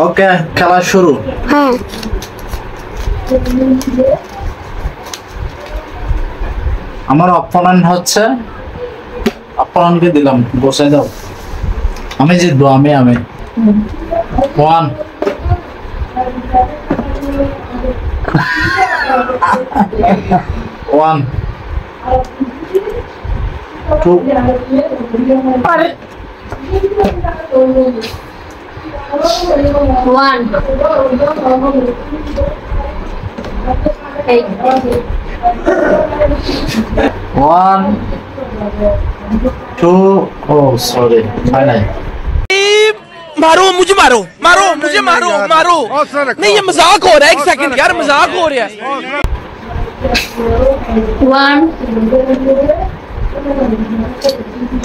ওকে, খেলা শুরু। হ্যাঁ। আমার অপোনেন্ট হচ্ছে, অপোনেন্টকে দিলাম, বসে দাও। আমি জিতবো, আমি 1 1 2 1 1 2 oh sorry फाइनल मारो मुझे, मारो मारो मुझे, मारो मारो। नहीं ये मजाक हो रहा है, एक सेकंड यार, मजाक हो रहा है। 1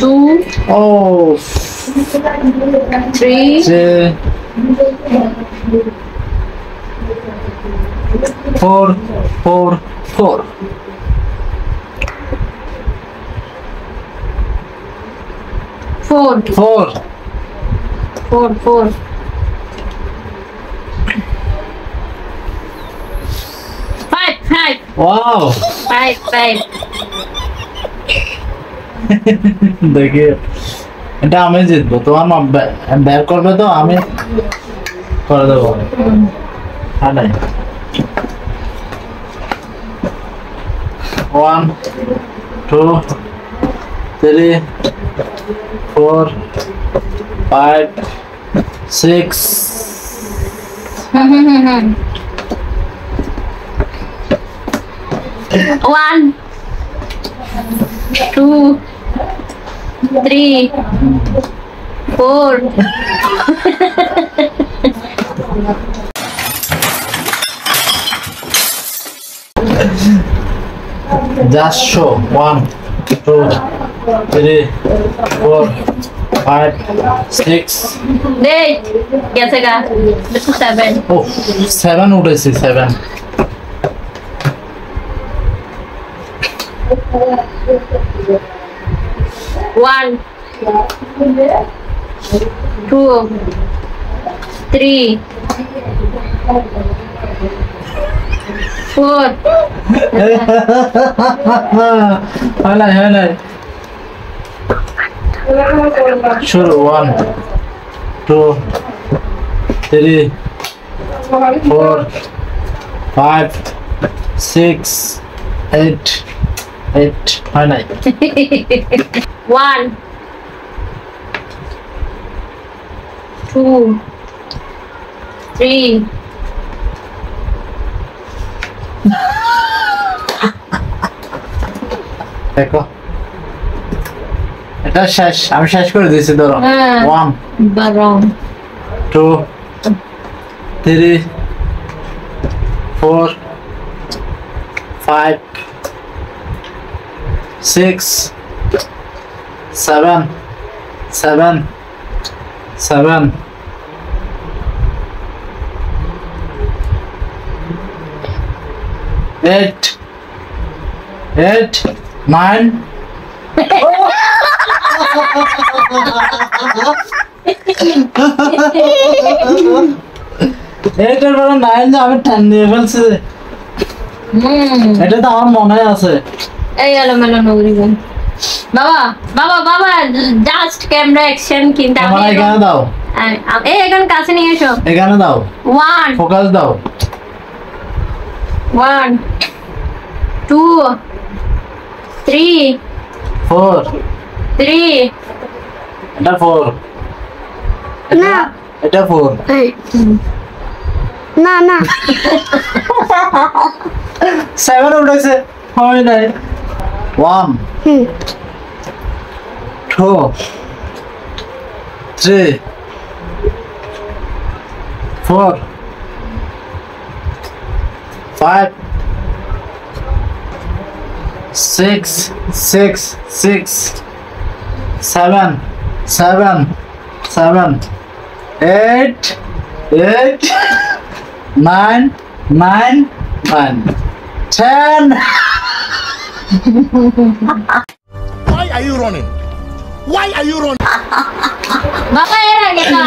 2 oh 3 4 4 4 4 4 4 4 5 5 wow 5 5 देखिए এটা আমি জিতবো, তোমার মা বের করবে তো আমি করে দেবো। হ্যাঁ নাই 1 2 3 4 5 6 1 2 3 4 just show 1 2 3 4 5 6 8 कैसे का 7 oh 7 উঠেছে 7 1 2 3 4 हाय शुरू 1 2 3 4 5 6 8 8 हाय 1 2 3 देखो এটা শেষ, আমি শেষ করে দিয়েছি, ধরো 1 বারং 2 3 4 5 6 7 7 7 8 8 9 এটার পরে 9 যে আমি 10 নিয়ে ফেলছি, এটা তো আমার মনে আছে। এই হলো মেলো নগরী বাবা বাবা বাবা জাস্ট ক্যামেরা অ্যাকশন, কিন্তু আমি আমার এখানে দাও, এই এখন কাছে নিয়ে এসো, এখানে দাও, 1 ফোকাস দাও, 1 2 3 4 3 এটা 4 না এটা 4 না না 7 উঠেছে, হয় নাই। 1 2 3 4 5 6 6 6 7 7 7 8 8 9 9 9 10 Why are you running? Why are you running? বাবা এর আগে তো